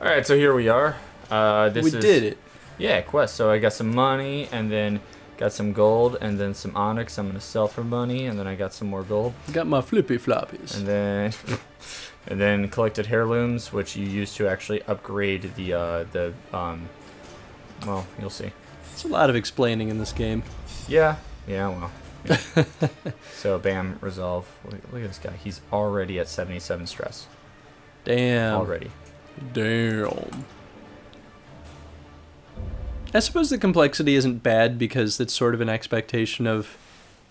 All right, so here we are. We did it. Yeah, quest. So I got some money, and then got some gold, and then some onyx. I'm gonna sell for money, and then I got some more gold. Got my flippy floppies. And then, and then collected heirlooms, which you use to actually upgrade the. Well, you'll see. It's a lot of explaining in this game. Yeah. Yeah. Well. Yeah. So bam, resolve. Look at this guy. He's already at 77 stress. Damn. Already. Damn. I suppose the complexity isn't bad because it's sort of an expectation of,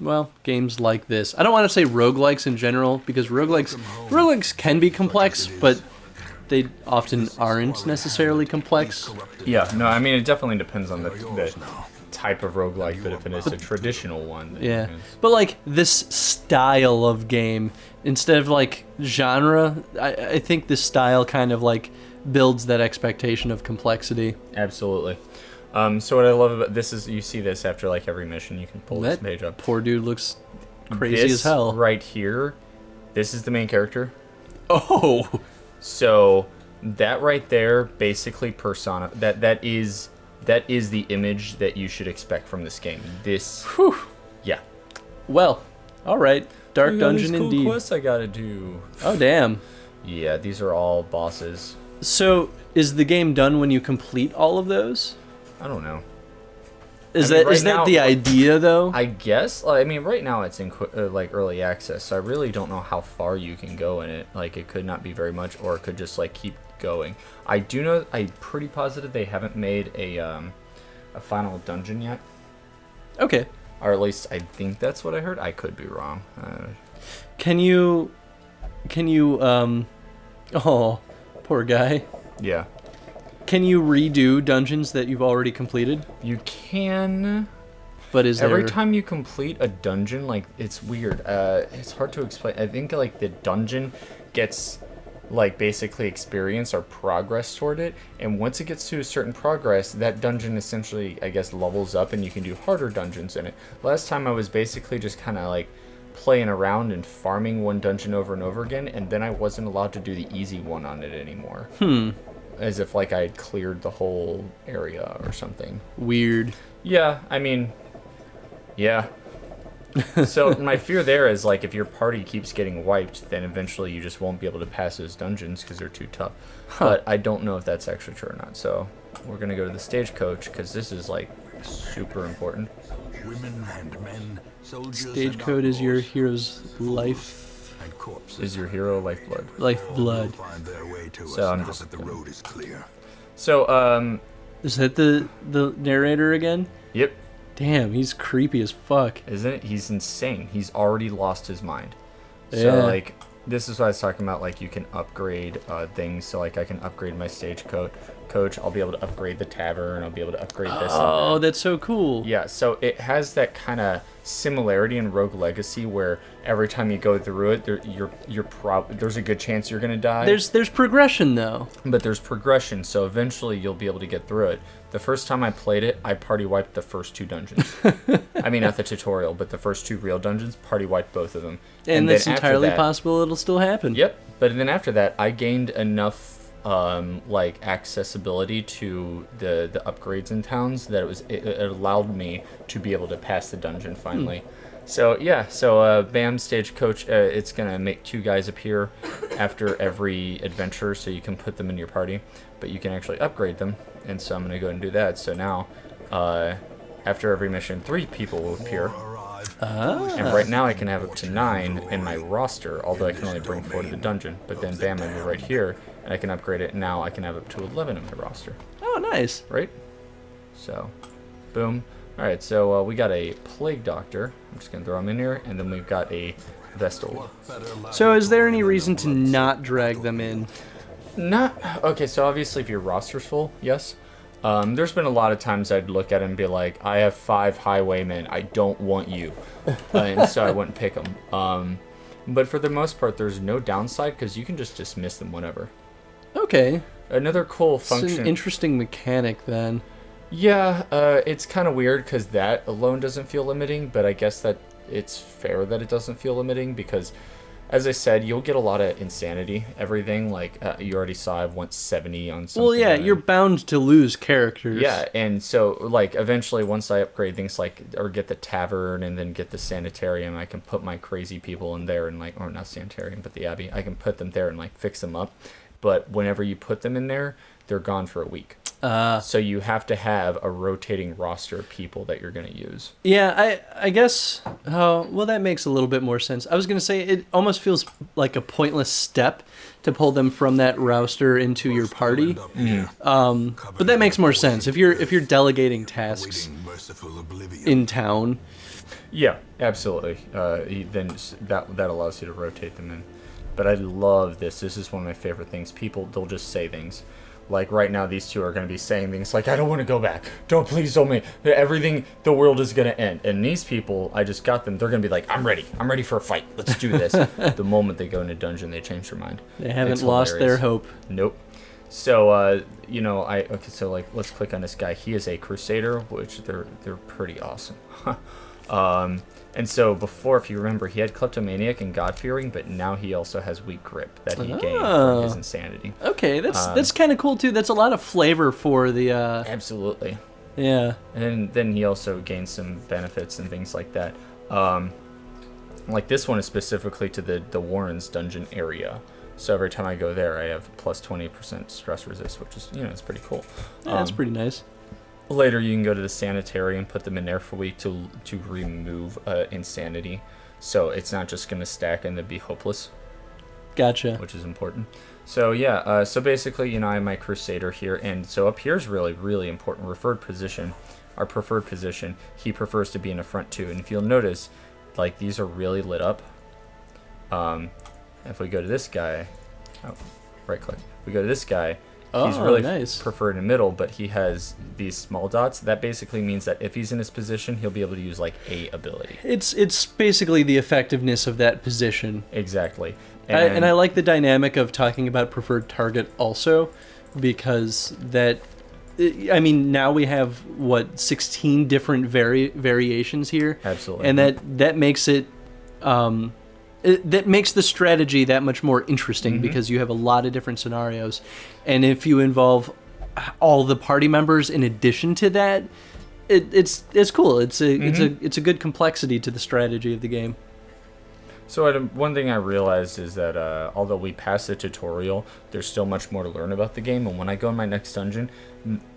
well, games like this. I don't want to say roguelikes in general because roguelikes can be complex, but they often aren't necessarily complex. Yeah, no, I mean, it definitely depends on the type of roguelike, but if it is a traditional one, then yeah. But like this style of game, instead of like genre, I think this style kind of like builds that expectation of complexity. Absolutely. So what I love about this is you see this after like every mission. You can pull this page up. Poor dude looks crazy this as hell. Right here, this is the main character. Oh. So that right there, basically persona. That is the image that you should expect from this game. This. Whew. Yeah. Well, all right. Dark Dungeon cool indeed. Quests I gotta do. Oh damn. Yeah, these are all bosses. So is the game done when you complete all of those? I don't know. Is that the idea though? I guess. I mean, right now it's in like early access, so I really don't know how far you can go in it. Like, it could not be very much, or it could just like keep going. I do know. I'm pretty positive they haven't made a final dungeon yet. Okay. Or at least I think that's what I heard. I could be wrong. Can you? Oh, poor guy. Yeah. Can you redo dungeons that you've already completed? You can. But is every there... time you complete a dungeon, like, it's weird. It's hard to explain. I think like the dungeon gets like basically experience or progress toward it, and once it gets to a certain progress, that dungeon essentially, I guess, levels up, and you can do harder dungeons in it. Last time I was basically just kind of like playing around and farming one dungeon over and over again, and then I wasn't allowed to do the easy one on it anymore. As if like I had cleared the whole area or something. Weird. Yeah, I mean, yeah. So my fear there is like if your party keeps getting wiped, then eventually you just won't be able to pass those dungeons because they're too tough. But I don't know if that's actually true or not. So we're gonna go to the stagecoach because this is like super important. Women and men, Stagecoach is your hero's life. Is your hero lifeblood? Lifeblood. So I'm just. The road is clear. So Is that the narrator again? Yep. Damn, he's creepy as fuck. Isn't it? He's insane. He's already lost his mind. Yeah. So like, this is what I was talking about. Like, you can upgrade things. So like, I can upgrade my stagecoach. I'll be able to upgrade the tavern. I'll be able to upgrade this. Oh, that's so cool. Yeah. So it has that kind of similarity in Rogue Legacy where every time you go through it, there's a good chance you're gonna die. There's progression though. But there's progression, so eventually you'll be able to get through it. The first time I played it, I party wiped the first 2 dungeons. I mean, not the tutorial, but the first 2 real dungeons, party wiped both of them. And that's entirely possible it'll still happen. Yep. But then after that, I gained enough like accessibility to the upgrades in towns that it allowed me to be able to pass the dungeon finally. So yeah, bam, stagecoach. It's gonna make 2 guys appear after every adventure, so you can put them in your party, but you can actually upgrade them. And so I'm gonna go and do that. So now, after every mission, 3 people will appear. And right now I can have up to 9 in my roster, although I can only bring 4 to the dungeon. But then bam, I move right here, and I can upgrade it. And now I can have up to 11 in my roster. Oh, nice. Right? So, boom. All right, so we got a plague doctor. I'm just gonna throw him in here, and then we've got a vestal. So is there any reason to not drag them in? Okay, so obviously if your roster's full, yes. There's been a lot of times I'd look at it and be like, I have 5 highwaymen, I don't want you. And so I wouldn't pick them. But for the most part, there's no downside because you can just dismiss them whenever. Okay. Another cool function. It's an interesting mechanic then. Yeah, it's kind of weird because that alone doesn't feel limiting, but I guess that it's fair that it doesn't feel limiting because as I said, you'll get a lot of insanity. Everything, like, you already saw, I've went 70 on something. Well, yeah, you're bound to lose characters. Yeah, and so, like, eventually, once I upgrade things like, or get the tavern and then get the sanitarium, I can put my crazy people in there and, like, or not sanitarium, but the abbey, I can put them there and, like, fix them up. But whenever you put them in there, they're gone for a week. So you have to have a rotating roster of people that you're going to use. Yeah, I guess, oh, well, that makes a little bit more sense. I was going to say, it almost feels like a pointless step to pull them from that roster into your party. But that makes more sense. If you're delegating tasks in town. Yeah, absolutely. Then that allows you to rotate them in. But I love this. This is one of my favorite things. People, they'll just say things. Like right now, these two are going to be saying things like, I don't want to go back. Please don't make everything, the world is going to end. And these people, I just got them, they're going to be like, I'm ready for a fight. Let's do this. The moment they go into dungeon, they change their mind. They haven't lost their hope. Nope. So, so like, let's click on this guy. He is a crusader, which they're pretty awesome. And so before, if you remember, he had kleptomaniac and god-fearing, but now he also has weak grip that he gained from his insanity. Okay, that's kind of cool too. That's a lot of flavor for the. Absolutely. Yeah. And then he also gains some benefits and things like that. Like this one is specifically to the Warren's dungeon area. So every time I go there, I have plus 20% stress resist, which is, it's pretty cool. Yeah, that's pretty nice. Later, you can go to the sanitarium, put them in there for a week to remove insanity. So it's not just going to stack and then be hopeless. Gotcha. Which is important. So yeah, so basically, I have my Crusader here. And so up here is really, really important. Preferred position. Our preferred position. He prefers to be in the front too. And if you'll notice, like these are really lit up. If we go to this guy, right click. We go to this guy. He's really nice. Preferred in the middle, but he has these small dots. That basically means that if he's in his position, he'll be able to use like a ability. It's basically the effectiveness of that position. Exactly. And I like the dynamic of talking about preferred target also, because now we have 16 different variations here. Absolutely. And that makes it. That makes the strategy that much more interesting because you have a lot of different scenarios, and if you involve all the party members in addition to that, it's cool. It's a good complexity to the strategy of the game. So one thing I realized is that although we passed the tutorial, there's still much more to learn about the game. And when I go in my next dungeon,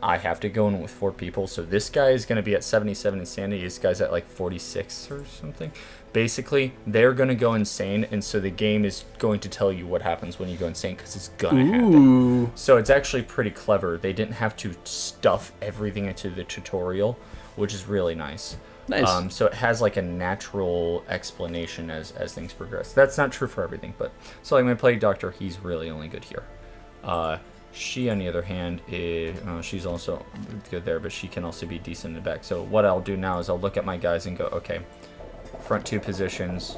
I have to go in with 4 people. So this guy is going to be at 77 insanity. This guy's at like 46 or something. Basically, they're going to go insane. And so the game is going to tell you what happens when you go insane because it's going to happen. So it's actually pretty clever. They didn't have to stuff everything into the tutorial, which is really nice. Nice. So it has like a natural explanation as things progress. That's not true for everything, but so like my Plague Doctor, he's really only good here. She, on the other hand, she's also good there, but she can also be decent in the back. So what I'll do now is I'll look at my guys and go, okay, front 2 positions.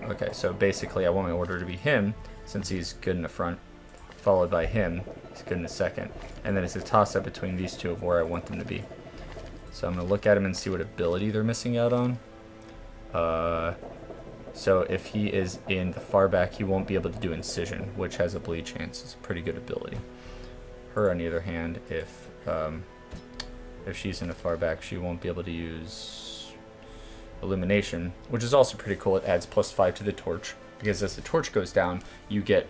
Okay, so basically I want my order to be him, since he's good in the front, followed by him, he's good in the second, and then it's a toss-up between these two of where I want them to be. So I'm going to look at him and see what ability they're missing out on. So if he is in the far back, he won't be able to do Incision, which has a bleed chance. It's a pretty good ability. Her, on the other hand, if she's in the far back, she won't be able to use Illumination, which is also pretty cool. It adds +5 to the torch, because as the torch goes down, you get,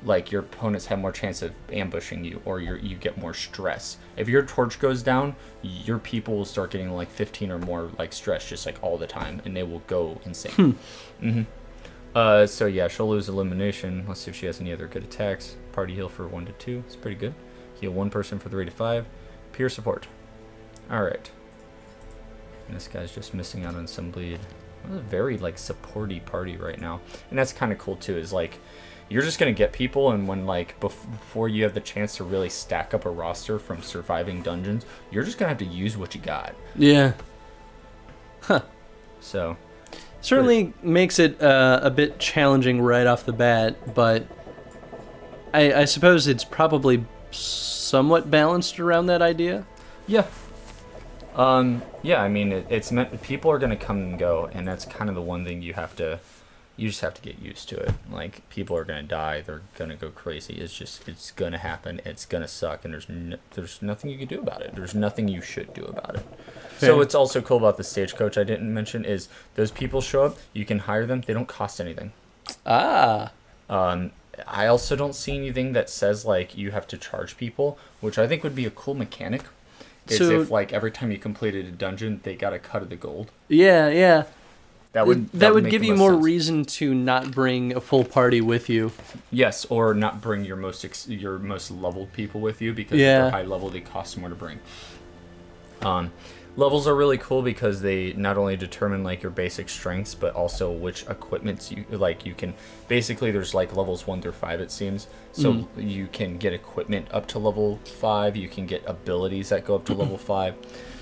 like, your opponents have more chance of ambushing you, or you get more stress. If your torch goes down, your people will start getting like 15 or more like stress just like all the time, and they will go insane. So yeah, she'll lose Illumination. Let's see if she has any other good attacks. Party heal for 1 to 2. It's pretty good. Heal 1 person for 3 to 5. Peer support. Alright. And this guy's just missing out on some bleed. It's a very like supporty party right now. And that's kind of cool too, is like you're just going to get people, and when, like, before you have the chance to really stack up a roster from surviving dungeons, you're just going to have to use what you got. Yeah. Huh. So. Certainly makes it a bit challenging right off the bat, but I suppose it's probably somewhat balanced around that idea. Yeah. Yeah, I mean, it's meant, people are going to come and go, and that's kind of the one thing you have to you just have to get used to it. Like, people are gonna die, they're gonna go crazy. It's gonna happen. It's gonna suck, and there's nothing you can do about it. There's nothing you should do about it. Fair. So what's also cool about the stagecoach I didn't mention is those people show up. You can hire them. They don't cost anything. Ah. I also don't see anything that says like you have to charge people, which I think would be a cool mechanic. Is So- if like every time you completed a dungeon, they got a cut of the gold. Yeah. That would would make give the you most more sense. reason to not bring a full party with you. Yes, or not bring your most leveled people with you because if Yeah. they're high level, they cost more to bring. Levels are really cool because they not only determine like your basic strengths, but also which equipments you like. You can basically there's like levels 1 through 5 it seems. So you can get equipment up to level 5. You can get abilities that go up to level 5.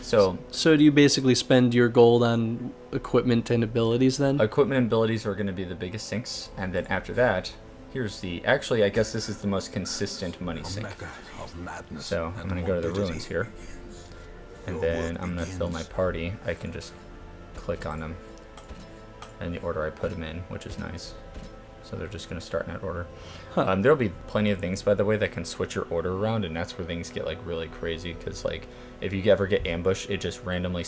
So So do you basically spend your gold on equipment and abilities then? equipment and abilities are going to be the biggest sinks, and then after that, actually I guess this is the most consistent money A sink. mecca of madness. So I'm and gonna go to the morbidity. ruins here, and then I'm gonna fill my party. I can just click on them and the order I put them in, which is nice. So they're just gonna start in that order. Huh. There'll be plenty of things, by the way, that can switch your order around, and that's where things get like really crazy. Because like if you ever get ambushed, it just randomly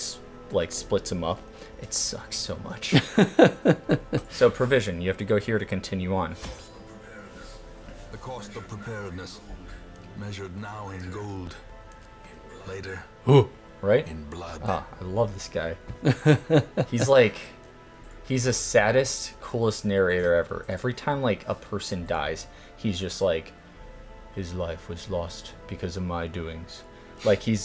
like splits them up. It sucks so much. So provision, you have to go here to continue on. The cost of preparedness, measured now in gold, later Right? in blood. Ah, I love this guy. He's the saddest, coolest narrator ever. Every time like a person dies, he's just like, his life was lost because of my doings. Like he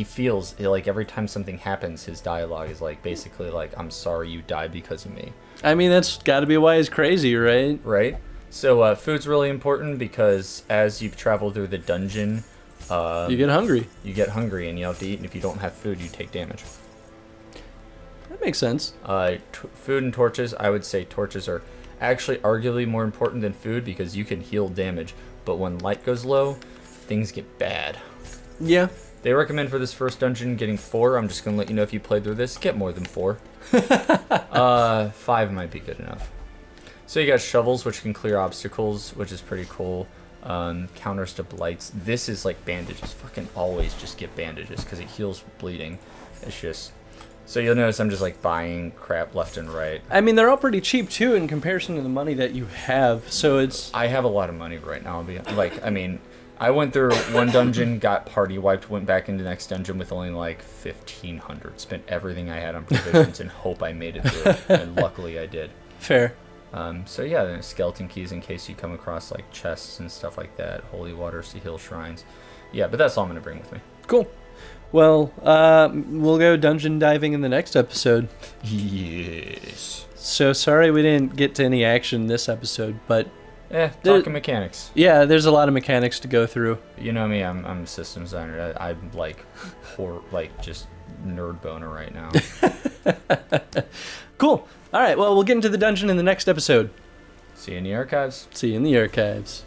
feels like every time something happens, his dialogue is like basically like, I'm sorry you died because of me. I mean, that's got to be why he's crazy, right? Right? So food's really important because as you travel through the dungeon, You get hungry. you get hungry and you have to eat, and if you don't have food, you take damage. That makes sense. Food and torches, I would say torches are actually arguably more important than food because you can heal damage, but when light goes low, things get bad. Yeah. They recommend for this first dungeon getting 4. I'm just going to let you know if you played through this, get more than 4. 5 might be good enough. So you got shovels, which can clear obstacles, which is pretty cool. Counters to blights. This is like bandages. Fucking always just get bandages because it heals bleeding. It's just... So you'll notice I'm just like buying crap left and right. I mean, they're all pretty cheap too in comparison to the money that you have. So it's I have a lot of money right now. I went through one dungeon, got party wiped, went back into the next dungeon with only like 1,500. Spent everything I had on provisions and hope I made it through it. And luckily I did. fair. So yeah, then skeleton keys in case you come across like chests and stuff like that. Holy waters to heal shrines. Yeah, but that's all I'm going to bring with me. Cool. Well, we'll go dungeon diving in the next episode. Yes. So sorry we didn't get to any action this episode, but Talking mechanics. yeah, there's a lot of mechanics to go through. You know me, I'm a systems designer. I'm like just nerd boner right now. Cool. All right, well, we'll get into the dungeon in the next episode. See you in the archives. See you in the archives.